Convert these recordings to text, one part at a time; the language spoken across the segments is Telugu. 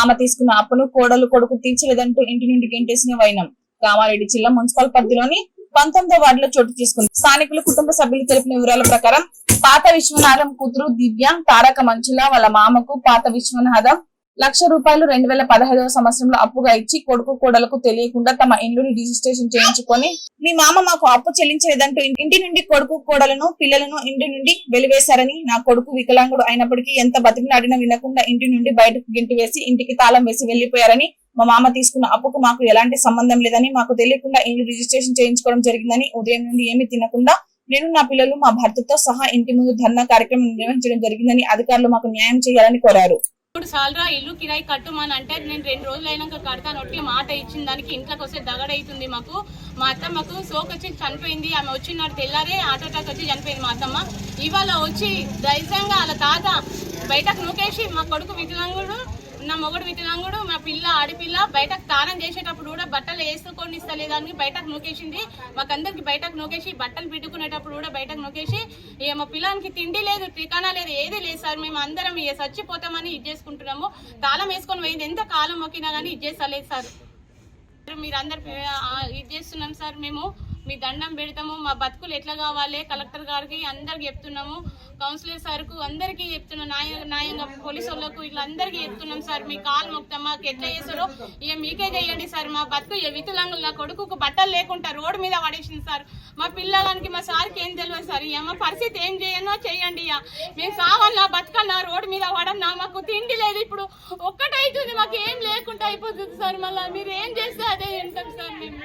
మామ తీసుకున్న అప్పును కోడలు కొడుకు తీర్చలేదంటూ ఇంటి నుండి గెంటేసిన వైనం కామారెడ్డి జిల్లా మున్సిపల్ పరిధిలోని 19వ వార్డులో చోటు చేసుకుంది. స్థానికులు కుటుంబ సభ్యులు తెలిపిన వివరాల ప్రకారం పాత విశ్వనాథం కూతురు దివ్య తారక మంచుల వాళ్ళ మామకు పాత విశ్వనాథం ₹1,00,000 2015వ సంవత్సరంలో అప్పుగా ఇచ్చి కొడుకు కోడలకు తెలియకుండా తమ ఇల్లుని రిజిస్ట్రేషన్ చేయించుకొని మీ మామ మాకు అప్పు చెల్లించలేదంటూ ఇంటి నుండి కొడుకు కోడలను పిల్లలను ఇంటి నుండి వెలివేశారని, నా కొడుకు వికలాంగుడు అయినప్పటికీ ఎంత బతికినాడినా వినకుండా ఇంటి నుండి బయటకు గింటి వేసి ఇంటికి తాళం వేసి వెళ్లిపోయారని, మా మామ తీసుకున్న అప్పుకు మాకు ఎలాంటి సంబంధం లేదని, మాకు తెలియకుండా ఇల్లు రిజిస్ట్రేషన్ చేయించుకోవడం జరిగిందని, ఉదయం నుండి ఏమీ తినకుండా నేను నా పిల్లలు మా భర్తతో సహా ఇంటి ముందు ధర్నా కార్యక్రమం నిర్వహించడం జరిగిందని అధికారులు మాకు న్యాయం చేయాలని కోరారు. ఇప్పుడు సాలరా ఇల్లు కిరాయి కట్టుమని అంటే నేను 2 రోజులు అయినాక కడతాను ఒట్టి మాట ఇచ్చిన దానికి ఇంట్లోకి వస్తే దగడవుతుంది. మాకు మా అత్తమ్మకు సోక్ వచ్చి చనిపోయింది. ఆమె వచ్చినాడు తెల్లారే హార్ట్ అటాక్ వచ్చి చనిపోయింది మా అత్తమ్మ. ఇవాళ వచ్చి ధైర్యంగా వాళ్ళ తాత బయటకు నూకేసి మా కొడుకు వికలాంగుడు నా మొగుడు వికలాంగుడు మా పిల్ల ఆడిపిల్ల బయటకు తానం చేసేటప్పుడు కూడా బట్టలు వేసుకొని ఇస్తలేదానికి బయటకు నూకేసింది. మాకందరికి బయటకు నూకేసి బట్టలు పిట్టుకునేటప్పుడు కూడా బయటకు నూకేసి మా పిల్లానికి తిండి లేదు, ఠికానా లేదు, ఏది లేదు సార్. మేము అందరం చచ్చిపోతామని ఇది చేసుకుంటున్నాము. తాళం వేసుకొని పోయింది. ఎంత కాలం మొక్కినా కానీ ఇది చేస్తలేదు సార్. మీరందరు ఇది చేస్తున్నాం సార్. మేము మీ దండం పెడతాము. మా బతుకులు ఎట్లా కావాలి కలెక్టర్ గారికి అందరికి చెప్తున్నాము. కౌన్సిలర్ సార్కు అందరికీ చెప్తున్నాం. న్యాయంగా పోలీసు వాళ్ళకు ఇట్లా అందరికీ చెప్తున్నాం సార్. మీ కాలు మొక్తాం. మాకు ఎట్లా చేస్తారో ఇక మీకే చేయండి సార్. మా బతుకు వికలాంగులు నా కొడుకు బట్టలు లేకుండా రోడ్డు మీద పడేసింది సార్. మా పిల్లగానికి మా సార్కి ఏం తెలియదు సార్. ఇక మా పరిస్థితి ఏం చేయనో చేయండి. ఇక మేము సావాలన్నా బతకన్నా రోడ్డు మీద పడన్నా మాకు తిండి లేదు. ఇప్పుడు ఒక్కటైతుంది మాకు ఏం లేకుండా అయిపోతుంది సార్. మళ్ళీ మీరు ఏం చేస్తే అదే తింటాం సార్. మేము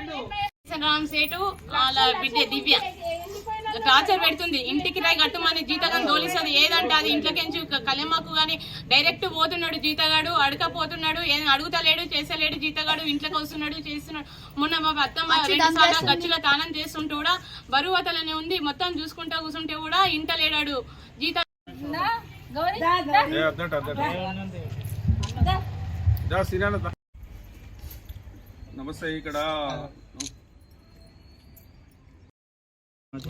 రామ్ సేటు వాళ్ళ బిడ్డ దివ్య టార్చర్ పెడుతుంది. ఇంటికి రాయి కట్టుమని జీతగాని దోలిస్తుంది. ఏదంటే అది ఇంట్లోకించి కళ్యాణకు గాని డైరెక్ట్ పోతున్నాడు. జీతగాడు అడకపోతున్నాడు. ఏం అడుగుతలేడు, చేసలేడు. జీతగాడు ఇంట్లోకి వస్తున్నాడు, చేస్తున్నాడు. మొన్న మా అత్తమ్మ 2 సార్లు గచ్చులో తానం చేస్తుంటే కూడా బరువు అతలనే ఉంది. మొత్తం చూసుకుంటా కూర్చుంటే కూడా ఇంటలేడాడు. జీత నమస్తే. ఇక్కడ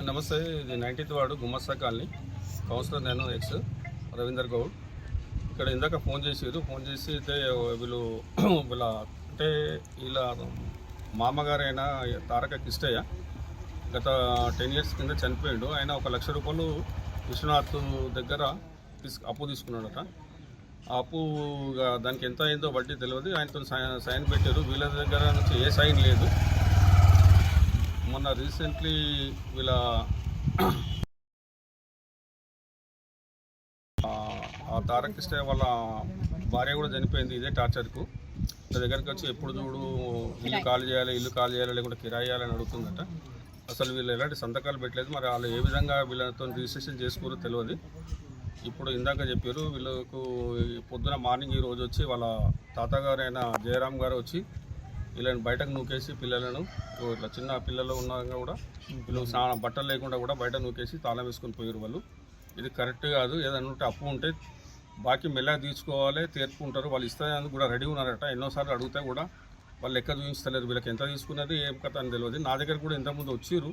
నమస్తే. ఇది 19th వార్డు గుమ్మస్తా కాలనీ. కౌన్సిలర్ నేను ఎక్స్ రవీందర్ గౌడ్. ఇక్కడ ఇందాక ఫోన్ చేసారు. ఫోన్ చేసి అయితే వీళ్ళ అంటే వీళ్ళ మామగారైన తారక కిష్టయ్య గత 10 years కింద చనిపోయాడు. ఆయన ₹1,00,000 విశ్వనాథ్ దగ్గర అప్పు తీసుకున్నాడట. ఆ అప్పు దానికి ఎంత అయిందో వడ్డీ తెలియదు. ఆయనతో సైన్ పెట్టారు. వీళ్ళ దగ్గర నుంచి ఏ సైన్ లేదు. మొన్న రీసెంట్లీ వీళ్ళ తారక కిష్టయ్య వాళ్ళ భార్య కూడా చనిపోయింది ఇదే టార్చర్కు. వీళ్ళ దగ్గరికి వచ్చి ఎప్పుడు చూడు ఇల్లు ఖాళీ చేయాలి లేకుంటే కిరాయి చేయాలని అడుగుతుందట. అసలు వీళ్ళు ఎలాంటి సంతకాలు పెట్టలేదు. మరి వాళ్ళు ఏ విధంగా వీళ్ళతో రిజిస్ట్రేషన్ చేసుకోరో తెలియదు. ఇప్పుడు ఇందాక చెప్పారు వీళ్ళకు పొద్దున మార్నింగ్ ఈ రోజు వచ్చి వాళ్ళ తాతగారైన జయరామ్ గారు వచ్చి వీళ్ళని బయటకు నూకేసి పిల్లలను ఇట్లా చిన్న పిల్లలు ఉన్నాక కూడా వీళ్ళు బట్టలు లేకుండా కూడా బయట నూకేసి తాళం వేసుకొని పోయారు. వాళ్ళు ఇది కరెక్ట్ కాదు. ఏదైనా ఉంటే అప్పు ఉంటే బాకీ మెల్లగా తీసుకోవాలి, తీర్పుకుంటారు. వాళ్ళు ఇస్తానికి కూడా రెడీ ఉన్నారట. ఎన్నోసార్లు అడిగితే కూడా వాళ్ళు లెక్క చూపించలేరు. వీళ్ళకి ఎంత తీసుకున్నది ఏం కథ అని తెలియదు. నా దగ్గర కూడా ఇంతకుముందు వచ్చిర్రు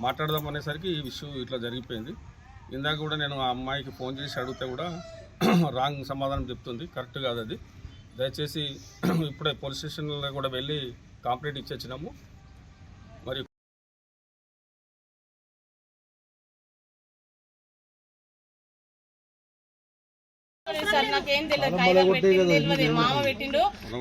మాట్లాడదాం అనేసరికి ఈ విషయం ఇట్లా జరిగిపోయింది. ఇందాక కూడా నేను ఆ అమ్మాయికి ఫోన్ చేసి అడిగితే కూడా రాంగ్ సమాధానం చెప్తుంది. కరెక్ట్ కాదు అది. దయచేసి ఇప్పుడే పోలీస్ స్టేషన్లో కూడా వెళ్ళి కంప్లైంట్ ఇచ్చేచ్చినాము. మరి సార్ నాకేం తెలియదు. కాగితాలు పెట్టింది తెలియదు. మామ పెట్టిండు.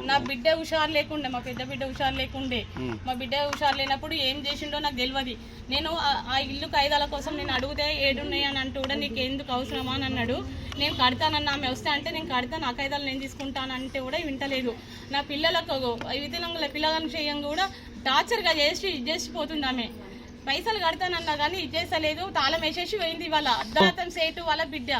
నా బిడ్డ హుషారు లేకుండే, మా పెద్ద బిడ్డ హుషారు లేకుండే. మా బిడ్డ హుషారు లేనప్పుడు ఏం చేసిండో నాకు తెలియదు. నేను ఆ ఇల్లు కాగితాల కోసం నేను అడిగితే 7 ఉన్నాయి అని అంటూ కూడా నీకు ఎందుకు అవసరమా అని అన్నాడు. నేను కడతానన్న ఆమె వస్తే అంటే నేను కడతాను, ఆ కాగితాలు నేను తీసుకుంటాను అంటే కూడా వింటలేదు. నా పిల్లలకు విధంగా పిల్లగాని చేయంగా కూడా టార్చర్గా చేసిపోతుంది ఆమె. పైసలు కడతానన్నా కానీ ఇది చేస్తలేదు. తాళం వేసేసి పోయింది. వాళ్ళ అర్ధాతం సేటు వాళ్ళ బిడ్డ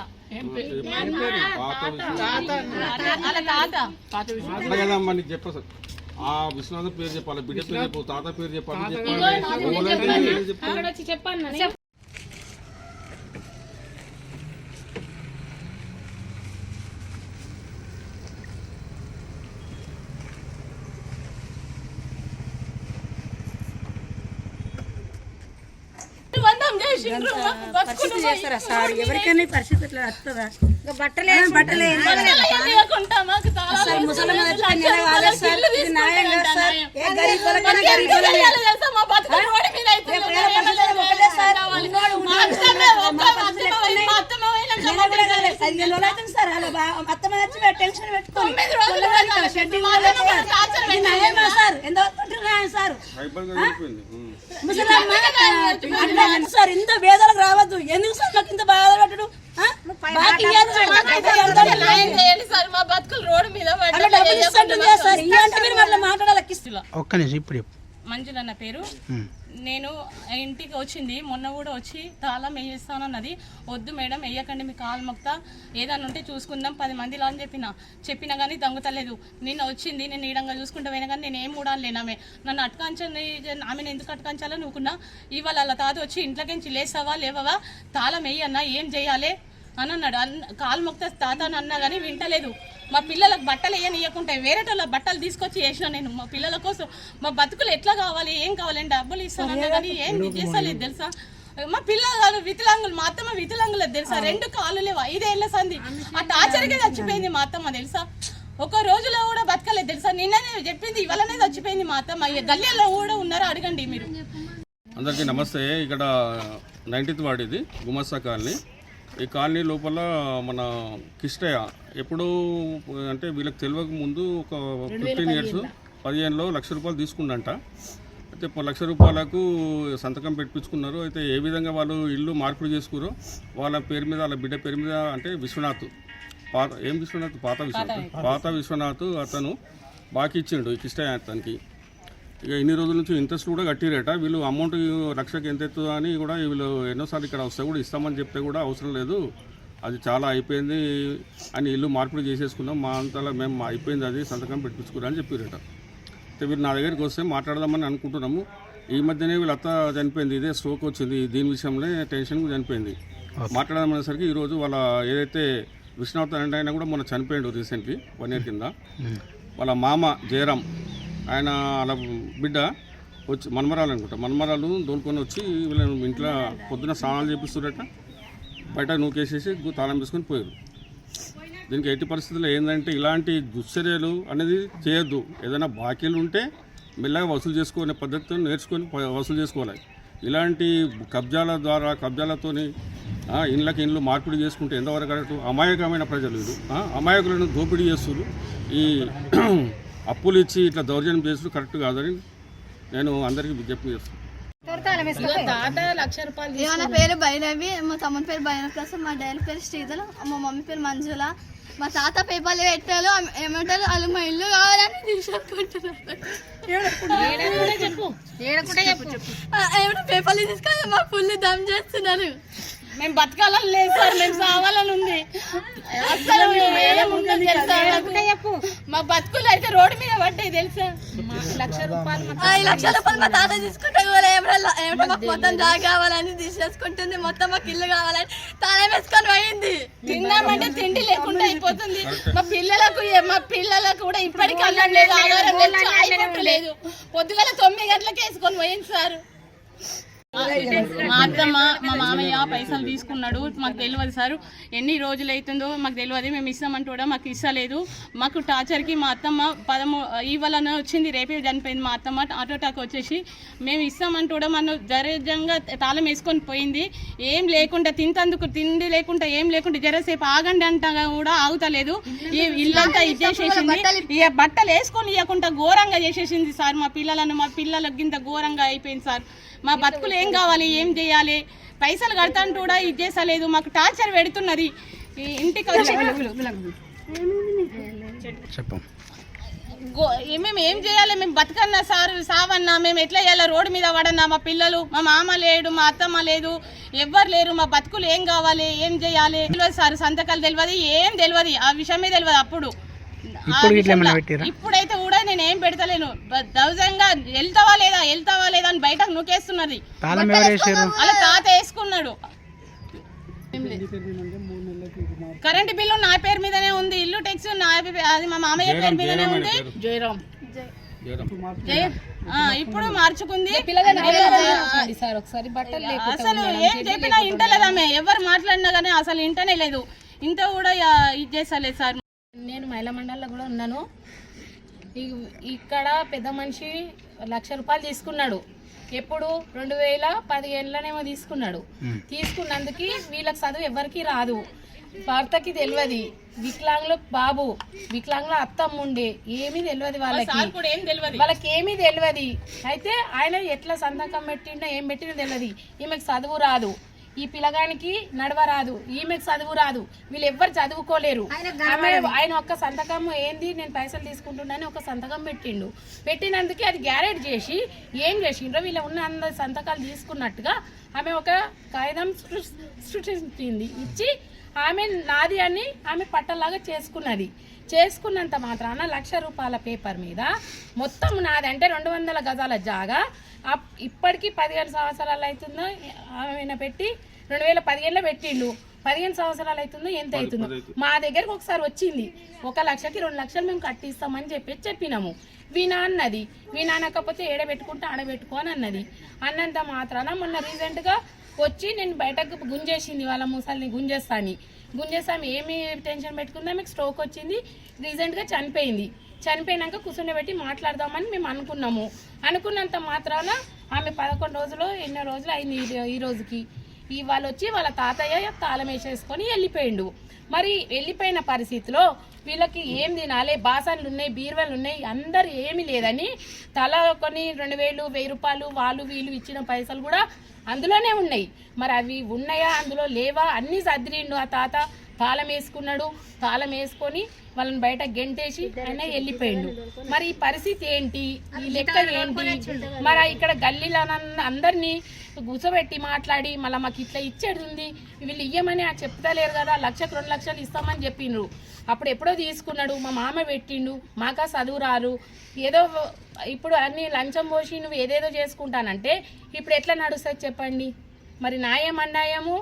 విశ్వనాథ్ పేరు చెప్పాలి, బిడ్డ పేరు చెప్పు, తాత పేరు చెప్పాలి. చెప్పండి. పరిస్థితి చేస్తారా సార్? ఎవరికైనా పరిస్థితి ఇట్లా వస్తుందా? బట్టలే బట్టలే ఇవ్వకుండా మాకు తాళాలు ముసలమ్మ చచ్చిపోయిన నెల కాలేదు సార్. ఇది న్యాయం కాదు సార్. ఏ గరీబ్ వాళ్ళకైనా గరీబ్ వాళ్ళే. తెలుసా మా బతుకులు రోడ్డు మీద అవుతుంది. ఒకటే సార్. మా అత్తమ్మ ఒక్క మా అత్తమ్మ పోయినాక మా బిడ్డ 15 రోజులు అవుతుంది సార్. అలా అత్తమ్మ వచ్చి టెన్షన్ పెట్టుకోండి. 9 రోజులు పోయినాక షెడ్యూల్ మా అత్తమ్మ కూడా టార్చర్ ఇది న్యాయమా సార్? ఎంత న్యాయం సార్? ట్రైబల్గా చనిపోయింది. ముసలమ్మ అట్లా సార్ ఇంత వేదనకు రావద్దు. ఎందుకు సార్ మాకు ఇంత బాధ పెట్టడు? బాకీ ఇయ్యద్దు సార్. న్యాయం చేయండి సార్. మా బతుకులు రోడ్డు మీద అలా డబ్బులు ఇస్తుంటుంది కదా సార్. ఇయ్యంటే మీరు మళ్ళీ మాట్లాడాలి. ఒక్క నిమిషం ఇప్పుడు చెప్పు. మంజుల అన్న పేరు. నేను ఇంటికి వచ్చింది మొన్న కూడా వచ్చి తాళం వేయిస్తానన్నది. వద్దు మేడం వేయకండి, మీ కాలు మొక్తా, ఏదన్నా ఉంటే చూసుకుందాం 10 మందిలా అని చెప్పినా కానీ దొంగతలేదు. నిన్న వచ్చింది, నేను ఈడంగా చూసుకుంటా పోయినా కానీ నేను ఏం మూడాలేనామే నన్ను అటకాంచని ఆమెను ఎందుకు అటకాంచాలో నువ్వుకున్నా. ఇవాళ అలా తాత వచ్చి ఇంట్లోకించి లేస్తావా లేవవా, తాళం వేయన్నా, ఏం చేయాలి అని అన్నాడు. కాలు మొక్తా తాత అని అన్నా కానీ వింటలేదు. మా పిల్లలకు బట్టలు వేయనియకుంటే వేరేటోళ్ళ బట్టలు తీసుకొచ్చి వేసిన నేను. మా పిల్లల కోసం మా బతుకులు ఎట్లా కావాలి, ఏం కావాలని డబ్బులు ఇస్తానన్నా కానీ ఏం చేస్తలేదు తెలుసా. మా పిల్లలు వితులాంగులు, మా అత్తమ్మ వితులాంగులు తెలుసా. 2 కాళ్ళు లేవు, 5 ఏళ్ల సంది. ఆ టార్చర్కే చచ్చిపోయింది మా అత్తమ్మ తెలుసా. ఒక రోజులో కూడా బతకలేదు తెలుసా. నిన్ననే చెప్పింది, ఇవాళనే చచ్చిపోయింది మా అత్తమ్మ. గల్లీలో కూడా ఉన్నారో అడగండి మీరు. అందరికీ నమస్తే. ఇక్కడ 19th వార్డు ఇది గుమస్తా కాలనీ. ఈ కాలనీ లోపల మన కిష్టయ్య ఎప్పుడు అంటే వీళ్ళకి తెలియక ముందు ఒక 15 years 15లో ₹1,00,000 తీసుకుందంట. అయితే ₹1,00,000 సంతకం పెట్టించుకున్నారు. అయితే ఏ విధంగా వాళ్ళు ఇల్లు మార్పిడి చేసుకురో వాళ్ళ పేరు మీద, వాళ్ళ బిడ్డ పేరు మీద, అంటే విశ్వనాథ్ పాత విశ్వనాథ్ అతను బాకీ ఇచ్చిండు ఈ కిష్టయ్య అతనికి. ఇక ఇన్ని రోజుల నుంచి ఇంట్రెస్ట్ కూడా కట్టిరేట. వీళ్ళు అమౌంట్ 1,00,000కి ఎంత ఎత్తు అని కూడా వీళ్ళు ఎన్నోసార్లు ఇక్కడ వస్తే కూడా ఇస్తామని చెప్తే కూడా అవసరం లేదు, అది చాలా అయిపోయింది అని ఇల్లు మార్పిడి చేసేసుకున్నాం, మా అంతలో మేము అయిపోయింది, అది సంతకం పెట్టించుకురా అని చెప్పిరట. అయితే వీళ్ళు నా దగ్గరికి వస్తే మాట్లాడదామని అనుకుంటున్నాము. ఈ మధ్యనే వీళ్ళ అత్త చనిపోయింది, ఇదే స్ట్రోక్ వచ్చింది, దీని విషయంలో టెన్షన్గా చనిపోయింది. మాట్లాడదామనేసరికి ఈరోజు వాళ్ళ ఏదైతే విశ్వనాథ్ అంటే ఆయన కూడా మొన్న చనిపోయాడు రీసెంట్లీ 1 year కింద. వాళ్ళ మామ జయరాం ఆయన వాళ్ళ బిడ్డ వచ్చి మనమరాలు అనుకుంటా, మనమరాలు దోలుకొని వచ్చి వీళ్ళని ఇంట్లో పొద్దున స్నానాలు చేపిస్తున్నట్ట బయట నూకేసేసి తాళం తీసుకొని పోయారు. దీనికి ఎట్టి పరిస్థితుల్లో ఏంటంటే ఇలాంటి దుశ్చర్యలు అనేది చేయొద్దు. ఏదైనా బాకీలు ఉంటే మెల్లగా వసూలు చేసుకునే పద్ధతితో నేర్చుకొని వసూలు చేసుకోవాలి. ఇలాంటి కబ్జాలతోని ఇండ్లు మార్పిడి చేసుకుంటే ఎంతవరకు కరెక్ట్? అమాయకమైన ప్రజలు ఇది, అమాయకులను దోపిడీ చేస్తున్నారు. ఈ అప్పులు ఇచ్చి ఇట్లా దౌర్జన్యం చేసుడు కరెక్ట్ కాదని నేను అందరికీ విజ్ఞప్తి చేస్తాను. నా పేరు భైరవి, మా తమ్ముని పేరు భైరవ, మా డాడీ పేరు శ్రీధర్, మా మమ్మీ పేరు మంజుల. మా తాత పేపర్లు పెట్టారు, ఏమంటారు వాళ్ళు మా ఇల్లు కావాలని తీసుకుంటున్నారు. ఏమంటే పేపర్లు తీసుకొని మా ఫుల్ దమ్ చేస్తున్నారు. మేము బతకాలని లేదు సార్, మేము సావాలని ఉంది. అసలు మా బతుకులు అయితే రోడ్డు మీద పడ్డాయి తెలుసా. ₹1,00,000 మా తాత తీసుకుంటే కూడా ఏమంటే మాకు మొత్తం జాగా కావాలని తీసేసుకుంటుంది, మొత్తం మాకు ఇల్లు కావాలని తానే వేసుకొని పోయింది. తిన్నామంటే తిండి లేకుండా అయిపోతుంది. మా పిల్లలకు కూడా ఇప్పటికీ అన్నం లేదు, ఆహారం లేదు, చాయ్ కొట్టు లేదు. పొద్దుగల 9 గంటలకు వేసుకొని పోయింది సార్. మా అత్తమ్మ మా మామయ్య పైసలు తీసుకున్నాడు, మాకు తెలియదు సార్. ఎన్ని రోజులు అవుతుందో మాకు తెలియదు. మేము ఇస్తామంటూ కూడా మాకు ఇస్తలేదు. మాకు టార్చర్కి మా అత్తమ్మ ఇవాళ వచ్చింది, రేపే చనిపోయింది మా అత్తమ్మ హార్ట్ అటాక్ వచ్చేసి. మేము ఇస్తామంటూ కూడా మనం ధైర్యంగా తాళం వేసుకొని పోయింది. ఏం లేకుండా తింటందుకు తిండి లేకుండా ఏం లేకుండా జరసేపు ఆగండి అంటగా కూడా ఆగుతలేదు. ఈ ఇల్లంతా ఇచ్చేసేసింది. ఇక బట్టలు వేసుకొని ఇవ్వకుండా ఘోరంగా చేసేసింది సార్. మా పిల్లలకి ఇంత ఘోరంగా అయిపోయింది సార్. మా బతుకులు ఏం కావాలి, ఏం చేయాలి, పైసలు కడతాంటూ కూడా ఇది చేసలేదు. మాకు టార్చర్ పెడుతున్నది. ఇంటికి వచ్చి మేము ఏం చేయాలి, మేము బతకన్నా సార్ సావన్నా, మేము ఎట్లా చేయాలి, రోడ్డు మీద పడన్నా. మా పిల్లలు, మా మామ లేడు, మా అత్తమ్మ లేదు, ఎవ్వరు లేరు. మా బతుకులు ఏం కావాలి, ఏం చేయాలి తెలియదు సార్. సంతకాలు తెలియదు, ఏం తెలియదు, ఆ విషయమే తెలియదు. అప్పుడు ఇప్పుడైతే కూడా నేను ఏం పెడతలేను. దౌర్జంగా వెళ్తావా లేదా అని బయటకు నూకేస్తున్నది. అలా తాత వేసుకున్నాడు. కరెంటు బిల్లు నా పేరు మీదనే ఉంది, ఇల్లు ట్యాక్స్ అది మా మామయ్య పేరు మీదనే ఉంది. ఇప్పుడు మార్చుకుంది. అసలు ఏం చెప్పినా ఇంటలేదామే, ఎవరు మాట్లాడినా కానీ అసలు ఇంటనే లేదు. ఇంత కూడా ఇది చేస్తలేదు సార్. నేను మహిళా మండలిలో కూడా ఉన్నాను. ఇక్కడ పెద్ద మనిషి 1,00,000 రూపాయలు తీసుకున్నాడు. ఎప్పుడు 2015లోనేమో తీసుకున్నాడు. తీసుకున్నందుకు వీళ్ళకి చదువు ఎవరికి రాదు, భర్తకి తెలియదు, వికలాంగుల బాబు, వికలాంగుల అత్తమ్మ ఉండే, ఏమీ తెలియదు వాళ్ళకి ఏమీ తెలియదు. అయితే ఆయన ఎట్లా సంతకం పెట్టిండో ఏం పెట్టినో తెలియదు. ఈమెకు చదువు రాదు, ఈ పిల్లగానికి నడవరాదు, ఈమెకు చదువు రాదు, వీళ్ళు ఎవ్వరు చదువుకోలేరు. ఆయన ఒక్క సంతకం ఏంది నేను పైసలు తీసుకుంటున్నాను ఒక సంతకం పెట్టిండు. పెట్టినందుకే అది గ్యారెంట్ చేసి ఏం చేసిండ్రో వీళ్ళు ఉన్న అందరి సంతకాలు తీసుకున్నట్టుగా ఆమె ఒక కాగితం సృష్టించింది. ఇచ్చి ఆమె నాది అని ఆమె పట్టలాగా చేసుకున్నది. చేసుకున్నంత మాత్రాన 1,00,000 రూపాయల పేపర్ మీద మొత్తం నాది అంటే 200 గజాల జాగా ఇప్పటికీ 15 సంవత్సరాలు అవుతుందో ఆయన పెట్టి 2015లో పెట్టిండు. 15 సంవత్సరాలు అవుతుందో ఎంత అవుతుందో మా దగ్గరకు ఒకసారి వచ్చింది. 1,00,000కి 2,00,000 మేము కట్టిస్తామని చెప్పినాము. వీణా అన్నది, వీణా అనకపోతే ఏడబెట్టుకుంటే ఆడబెట్టుకో అని అన్నది. అన్నంత మాత్రాన మొన్న రీసెంట్గా వచ్చి నేను బయటకు గుంజేసింది, వాళ్ళ ముసలిని గుంజేసామి ఏమి టెన్షన్ పెట్టుకుందా, మీకు స్ట్రోక్ వచ్చింది, రీసెంట్గా చనిపోయింది. చనిపోయినాక కూర్చొని మాట్లాడదామని మేము అనుకున్నంత మాత్రాన ఆమె 11 రోజులు ఎన్నో రోజులు అయింది ఈ రోజుకి. వాళ్ళు వచ్చి వాళ్ళ తాతయ్య తాళం వేసేసుకొని వెళ్ళిపోయిండు. మరి వెళ్ళిపోయిన పరిస్థితిలో వీళ్ళకి ఏం తినాలి, బాసన్లు ఉన్నాయి, బీరువాలు ఉన్నాయి, అందరు ఏమీ లేదని తల కొన్ని 2,000 1,000 రూపాయలు వాళ్ళు వీళ్ళు ఇచ్చిన పైసలు కూడా అందులోనే ఉన్నాయి. మరి అవి ఉన్నాయా అందులో లేవా అన్నీ సర్దిరిండు. ఆ తాత తాళం వేసుకున్నాడు, తాళం వేసుకొని వాళ్ళని బయట గెంటేసి ఆయన వెళ్ళిపోయిండు. మరి ఈ పరిస్థితి ఏంటి, ఈ లెక్క ఏంటి? మరి ఇక్కడ గల్లీలో అందరినీ కూర్చోబెట్టి మాట్లాడి మళ్ళీ మాకు ఇట్లా ఇచ్చేది ఉంది, వీళ్ళు ఇయ్యమని చెప్తలేరు కదా, 1,00,000కి 2,00,000 ఇస్తామని చెప్పిండ్రు. అప్పుడు ఎప్పుడో తీసుకున్నాడు, మా మామ పెట్టిండు, మాకా చదువు రారు, ఏదో ఇప్పుడు అన్ని లంచం పోసి నువ్వు ఏదేదో చేసుకుంటానంటే ఇప్పుడు ఎట్లా నడుస్తుంది చెప్పండి? మరి న్యాయం అన్యాయము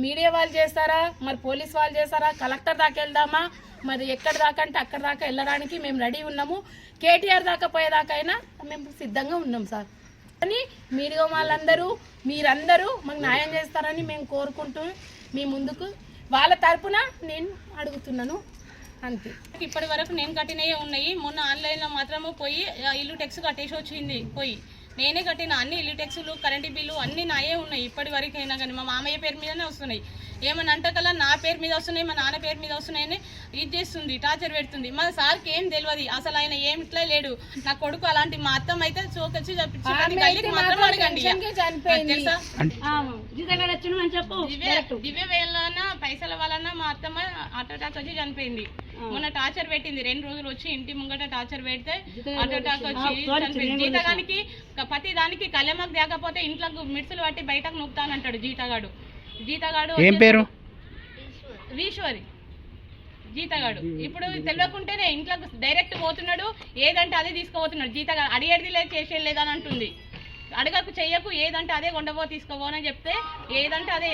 మీడియా వాళ్ళు చేస్తారా, మరి పోలీస్ వాళ్ళు చేస్తారా, కలెక్టర్ దాకా వెళ్దామా, మరి ఎక్కడి దాకా అంటే అక్కడి దాకా వెళ్ళడానికి మేము రెడీ ఉన్నాము. కేటీఆర్ దాకా పోయేదాకా అయినా మేము సిద్ధంగా ఉన్నాం సార్. కానీ మీడియా వాళ్ళందరూ మీరందరూ మాకు న్యాయం చేస్తారని మేము కోరుకుంటూ మీ ముందుకు వాళ్ళ తరపున నేను అడుగుతున్నాను అంతే. ఇప్పటి వరకు నేను కట్టినవి ఉన్నాయి. మొన్న ఆన్లైన్లో మాత్రము పోయి ఇల్లు ట్యాక్స్ కట్టేసి వచ్చింది. నేనే కట్టిన అన్ని ఇల్లు ట్యాక్సులు, కరెంటు బిల్లు అన్నీ నాయే ఉన్నాయి ఇప్పటి వరకు. అయినా కానీ మా మామయ్య పేరు మీదనే వస్తున్నాయి. ఏమన్నా అంటకల్లా నా పేరు మీద వస్తున్నాయి, మా నాన్న పేరు మీద వస్తున్నాయని ఇది చేస్తుంది, టార్చర్ పెడుతుంది. మా సార్కి ఏం తెలియదు, అసలు ఆయన ఏమిట్లా లేడు. నా కొడుకు అలాంటి మా అత్తమ్మ అయితే చోకొచ్చి మాత్రం అడగండి తెలుసా. దివ్య వలన పైసల వలన మా అత్తమ్మ హార్ట్ అటాక్ వచ్చి చనిపోయింది. మొన్న టార్చర్ పెట్టింది, 2 రోజులు వచ్చి ఇంటి ముంగట టార్చర్ పెడితే హార్ట్ అటాక్ వచ్చి చనిపోయింది. జీతగానికి ప్రతి దానికి కళ్యాణకు తేకపోతే ఇంట్లో మిడ్సులు పట్టి బయటకు నొక్కుతానంటాడు జీతగాడు. ఏం పేరు? ఈశ్వరి జీతగాడు. ఇప్పుడు తెలియకుంటేనే ఇంట్లో డైరెక్ట్ పోతున్నాడు, ఏదంటే అదే తీసుకుపోతున్నాడు. జీతగాడు అడిగేది లేదు, చేసేది లేదని అంటుంది. అడగకు చెయ్యకు, ఏదంటే అదే కొండపో తీసుకోపోనని చెప్తే ఏదంటే అదే